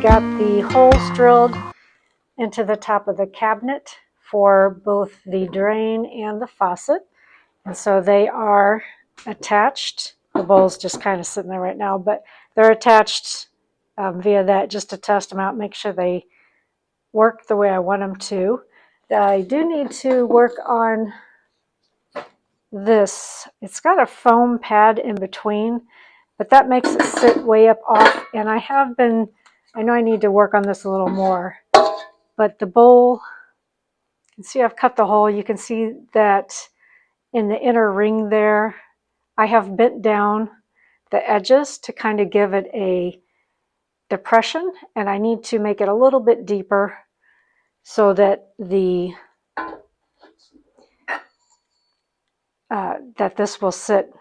got the holes drilled into the top of the cabinet for both the drain and the faucet. And so they are attached. The bowl's just kind of sitting there right now, but they're attached via that just to test them out, make sure they work the way I want them to. I do need to work on this. It's got a foam pad in between, but that makes it sit way up off. And I know I need to work on this a little more, but the bowl, you can see I've cut the hole. You can see that in the inner ring there, I have bent down the edges to kind of give it a depression, and I need to make it a little bit deeper so that that this will sit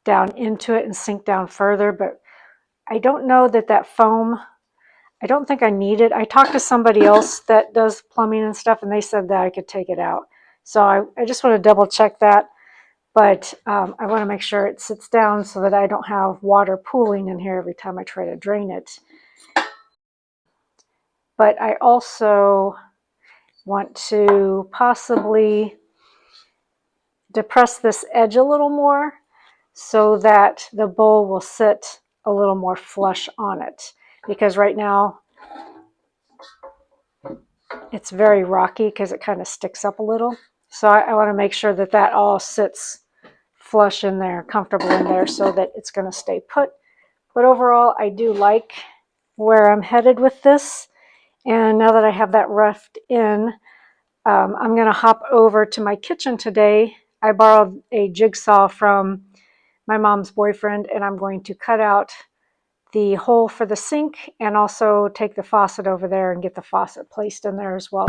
down into it and sink down further. But I don't know that foam, I don't think I need it. I talked to somebody else that does plumbing and stuff, and they said that I could take it out. So I just want to double check that. But I want to make sure it sits down so that I don't have water pooling in here every time I try to drain it. But I also want to possibly depress this edge a little more so that the bowl will sit a little more flush on it. Because right now it's very rocky because it kind of sticks up a little. So I want to make sure that that all sits flush in there, comfortable in there, so that it's going to stay put. But overall, I do like where I'm headed with this. And now that I have that roughed in, I'm going to hop over to my kitchen today. I borrowed a jigsaw from my mom's boyfriend, and I'm going to cut out the hole for the sink and also take the faucet over there and get the faucet placed in there as well.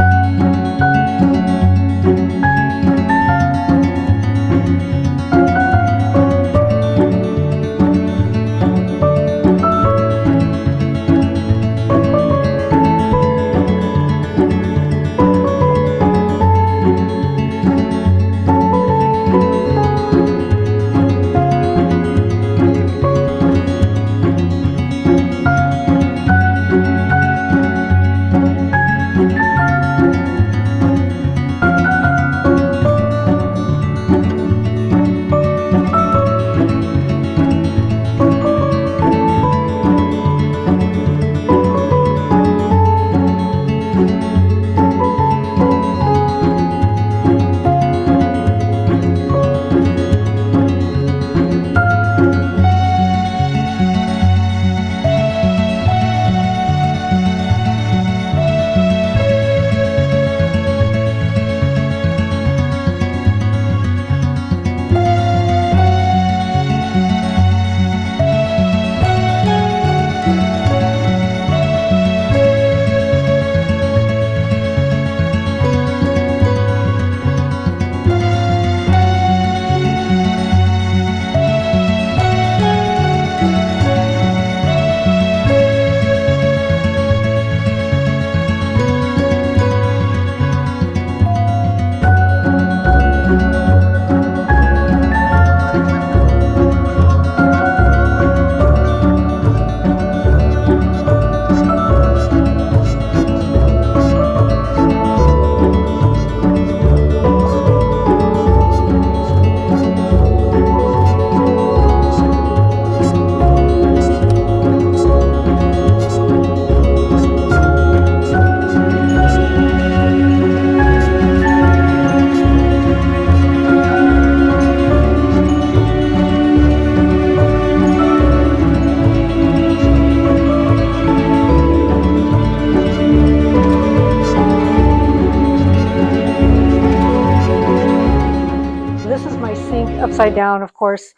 Upside down, of course,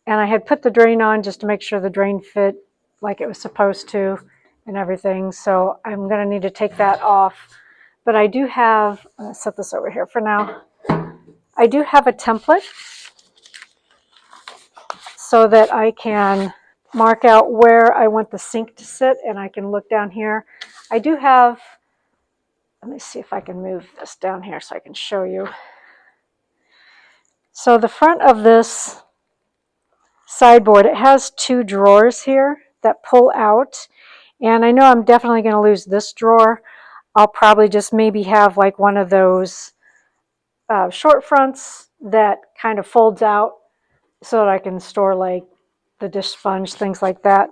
and I had put the drain on just to make sure the drain fit like it was supposed to and everything. So I'm going to need to take that off. But I do have, I'm going to set this over here for now. I do have a template so that I can mark out where I want the sink to sit, and I can look down here. I do have, let me see if I can move this down here so I can show you. So the front of this sideboard, it has two drawers here that pull out, And I know I'm definitely going to lose this drawer. I'll probably just maybe have like one of those short fronts that kind of folds out so that I can store like the dish sponge, things like that.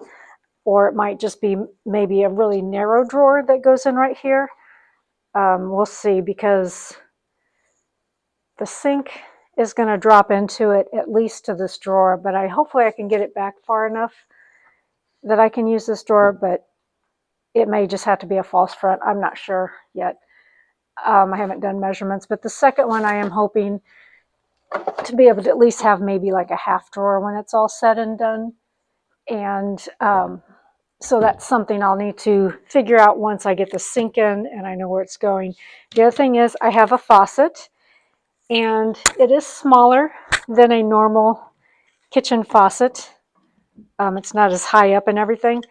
Or it might just be maybe a really narrow drawer that goes in right here. We'll see, because the sink is going to drop into it at least to this drawer, but hopefully I can get it back far enough that I can use this drawer, but it may just have to be a false front. I'm not sure yet. I haven't done measurements, but the second one I am hoping to be able to at least have maybe like a half drawer when it's all said and done. And so that's something I'll need to figure out once I get the sink in and I know where it's going. The other thing is I have a faucet, and it is smaller than a normal kitchen faucet. It's not as high up and everything,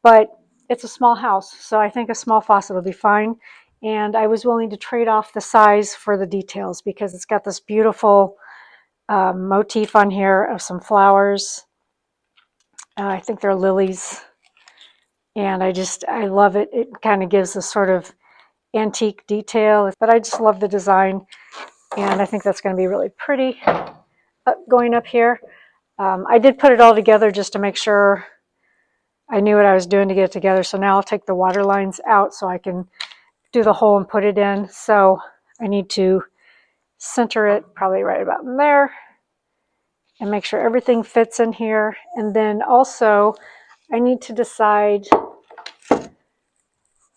but it's a small house, so I think a small faucet will be fine. And I was willing to trade off the size for the details because it's got this beautiful motif on here of some flowers. I think they're lilies, and I love it. It kind of gives a sort of antique detail, but I just love the design, and I think that's going to be really pretty going up here. I did put it all together just to make sure I knew what I was doing to get it together. So now I'll take the water lines out so I can do the hole and put it in. So I need to center it probably right about in there and make sure everything fits in here. And then also I need to decide,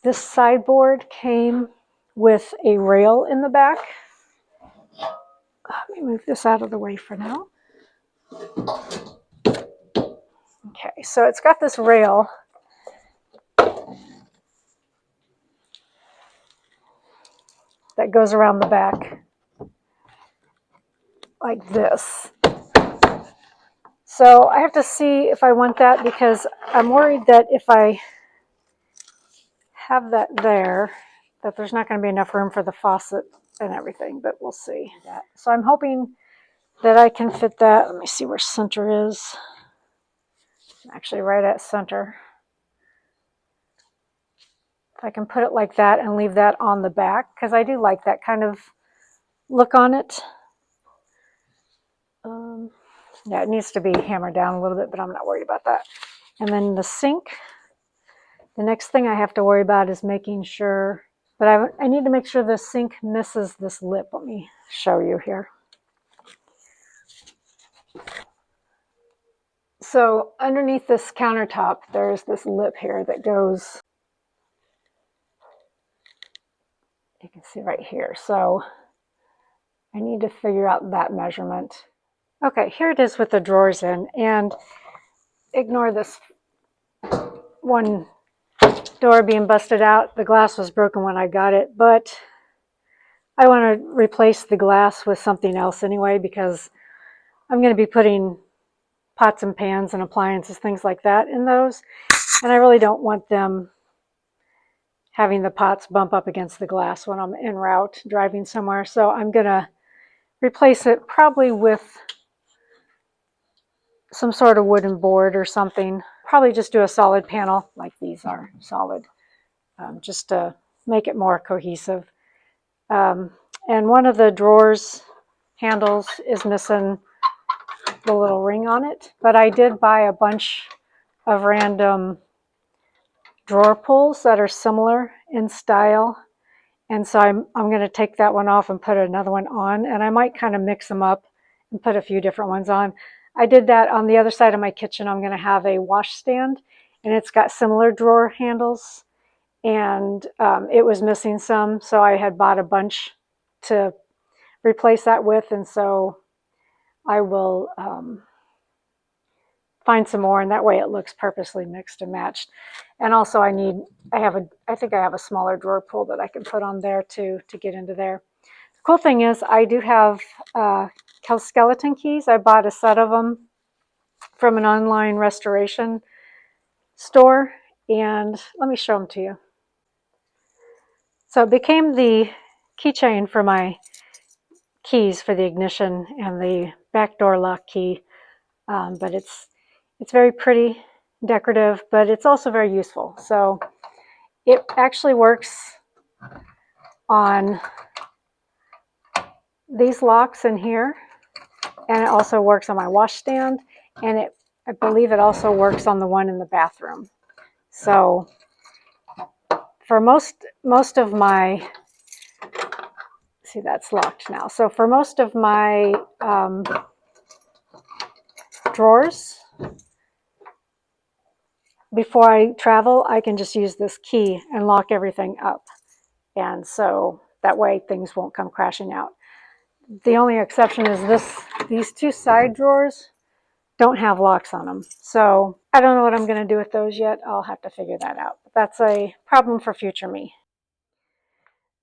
this sideboard came with a rail in the back. Let me move this out of the way for now. Okay, so it's got this rail that goes around the back like this. So I have to see if I want that, because I'm worried that if I have that there, that there's not going to be enough room for the faucet and everything, but we'll see. So I'm hoping that I can fit that. Let me see where center is. Actually right at center. If I can put it like that and leave that on the back, because I do like that kind of look on it. Yeah, it needs to be hammered down a little bit, but I'm not worried about that. And then the sink. The next thing I have to worry about is making sure, but I need to make sure the sink misses this lip. Let me show you here. So underneath this countertop, there's this lip here that goes, you can see right here. So I need to figure out that measurement. Okay, here it is with the drawers in, and ignore this one door being busted out. The glass was broken when I got it, but I want to replace the glass with something else anyway, because I'm going to be putting pots and pans and appliances, things like that in those. And I really don't want them having the pots bump up against the glass when I'm en route driving somewhere. So I'm going to replace it probably with some sort of wooden board or something. Probably just do a solid panel like these are solid, just to make it more cohesive. And one of the drawers handles is missing the little ring on it, but I did buy a bunch of random drawer pulls that are similar in style, and so I'm going to take that one off and put another one on, and I might kind of mix them up and put a few different ones on. I did that on the other side of my kitchen. I'm going to have a wash stand, and it's got similar drawer handles, and it was missing some, so I had bought a bunch to replace that with, and so I will find some more, and that way it looks purposely mixed and matched. And also I think I have a smaller drawer pull that I can put on there too to get into there. The cool thing is I do have skeleton keys. I bought a set of them from an online restoration store, and let me show them to you. So it became the keychain for my keys for the ignition and the back door lock key, but it's very pretty. decorative, but it's also very useful. So it actually works on these locks in here, and it also works on my washstand, and I believe it also works on the one in the bathroom. So for most of my, see, that's locked now. So for most of my drawers, before I travel, I can just use this key and lock everything up. And so that way things won't come crashing out. The only exception is these two side drawers don't have locks on them. So I don't know what I'm going to do with those yet. I'll have to figure that out. But that's a problem for future me.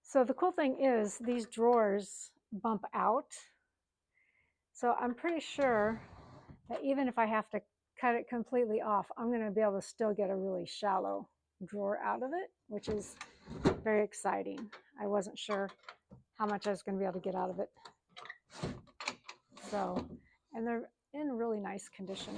So the cool thing is these drawers bump out. So I'm pretty sure that even if I have to cut it completely off, I'm going to be able to still get a really shallow drawer out of it, which is very exciting. I wasn't sure how much I was going to be able to get out of it. So, and they're in really nice condition.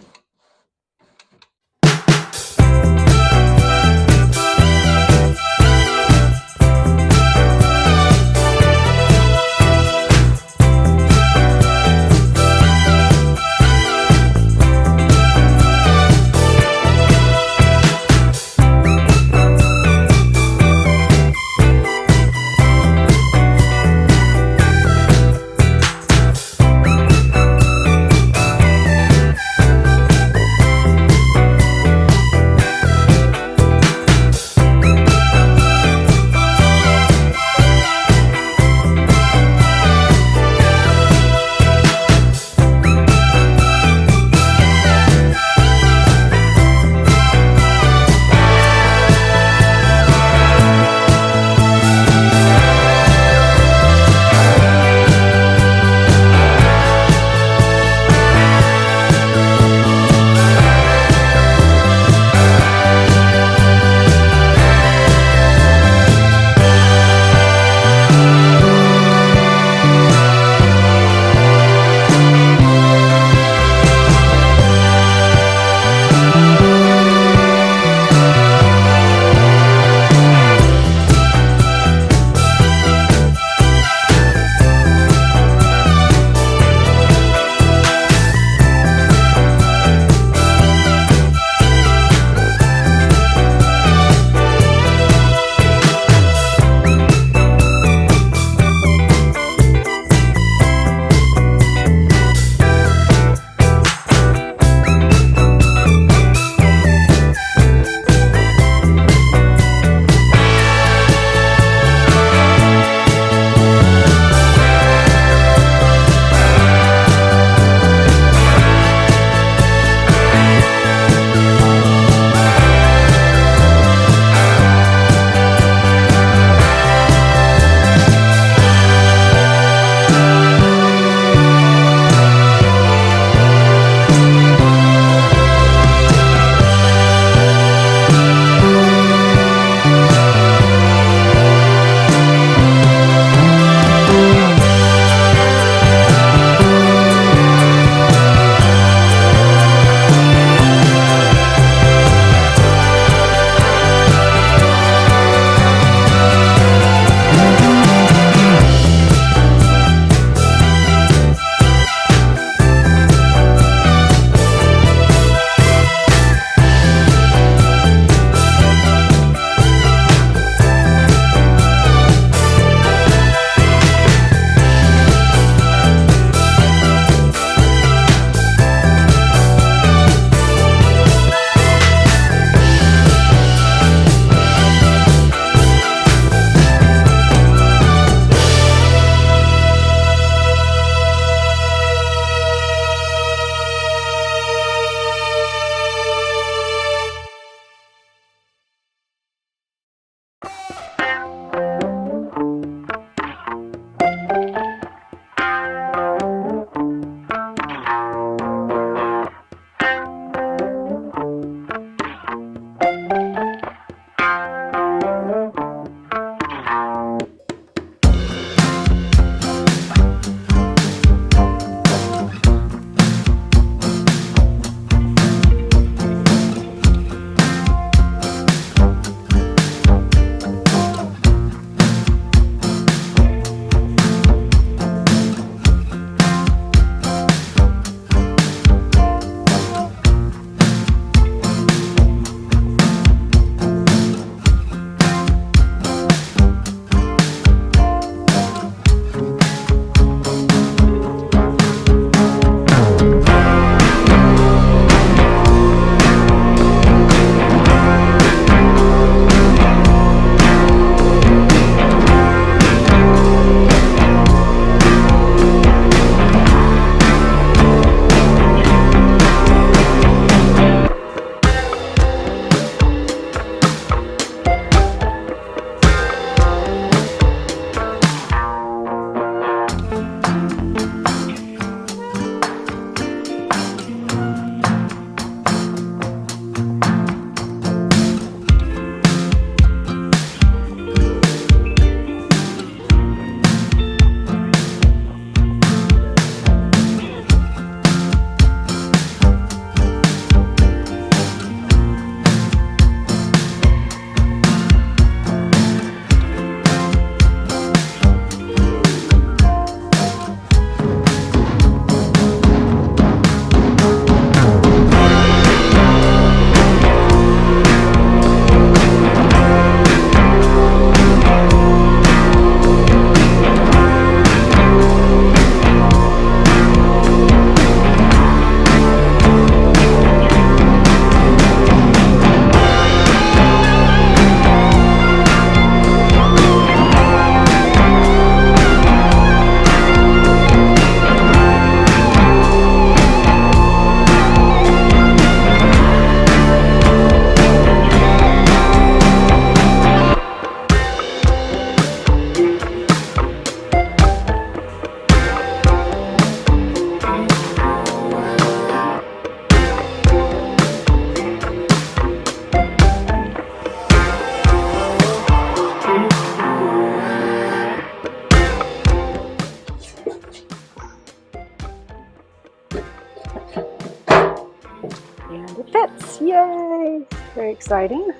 Very exciting.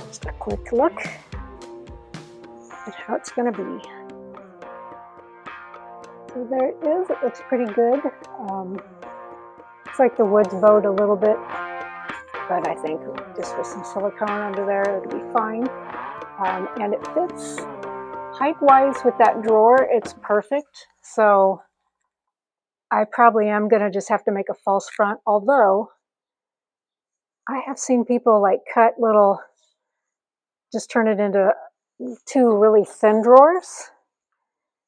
Just a quick look at how it's going to be. So there it is. It looks pretty good. Looks like the wood's bowed a little bit, but I think just with some silicone under there, it'll be fine. And it fits height-wise with that drawer. It's perfect. So I probably am going to just have to make a false front, although I have seen people like cut little, just turn it into two really thin drawers.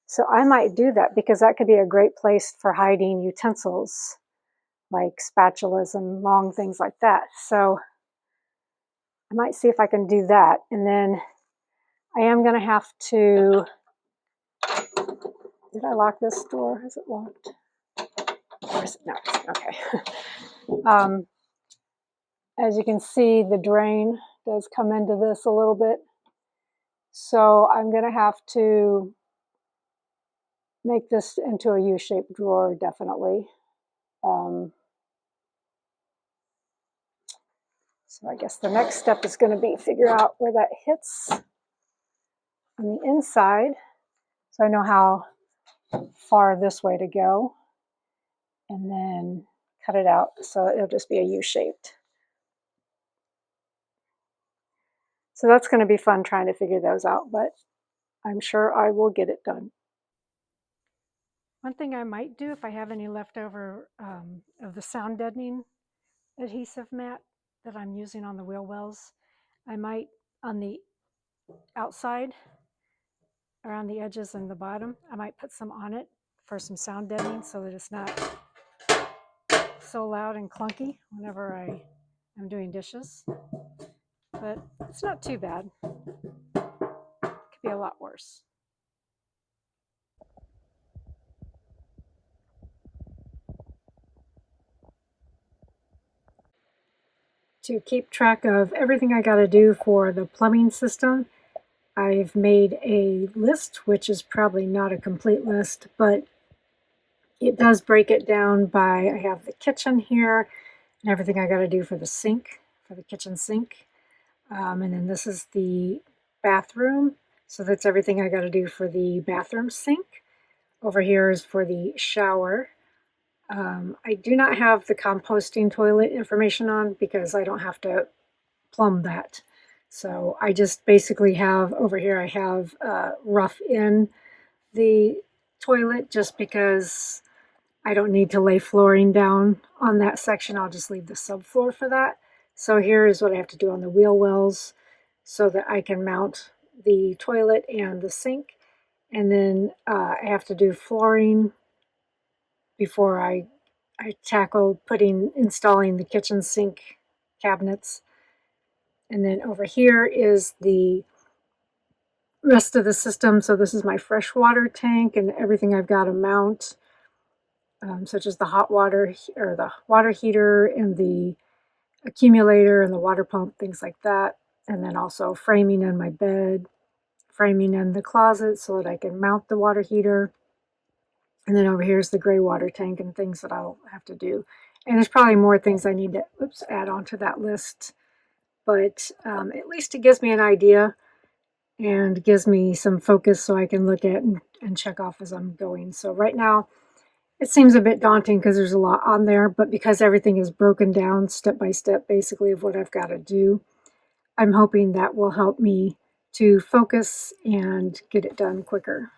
So I might do that because that could be a great place for hiding utensils like spatulas and long things like that. So I might see if I can do that. And then I am going to have to, did I lock this door? Is it locked? Or is it? No, okay. As you can see, the drain does come into this a little bit. So I'm going to have to make this into a U-shaped drawer, definitely. So I guess the next step is going to be figure out where that hits on the inside, so I know how far this way to go, and then cut it out so it'll just be a U-shaped. So that's going to be fun trying to figure those out, but I'm sure I will get it done. One thing I might do if I have any leftover of the sound deadening adhesive mat that I'm using on the wheel wells, I might, on the outside, around the edges and the bottom, I might put some on it for some sound deadening so that it's not so loud and clunky whenever I am doing dishes. But it's not too bad. It could be a lot worse. To keep track of everything I got to do for the plumbing system, I've made a list, which is probably not a complete list, but it does break it down by, I have the kitchen here and everything I got to do for the sink, for the kitchen sink. And then this is the bathroom. So that's everything I got to do for the bathroom sink. Over here is for the shower. I do not have the composting toilet information on because I don't have to plumb that. So I just basically have, over here I have rough in the toilet just because I don't need to lay flooring down on that section. I'll just leave the subfloor for that. So here is what I have to do on the wheel wells so that I can mount the toilet and the sink. And then I have to do flooring before I tackle installing the kitchen sink cabinets. And then over here is the rest of the system. So this is my freshwater tank and everything I've got to mount, such as the hot water or the water heater and the accumulator and the water pump, things like that. And then also framing in my bed, framing in the closet so that I can mount the water heater. And then over here is the gray water tank and things that I'll have to do. And there's probably more things I need to add on to that list. But at least it gives me an idea and gives me some focus so I can look at and check off as I'm going. So right now, it seems a bit daunting because there's a lot on there, but because everything is broken down step by step, basically, of what I've got to do, I'm hoping that will help me to focus and get it done quicker.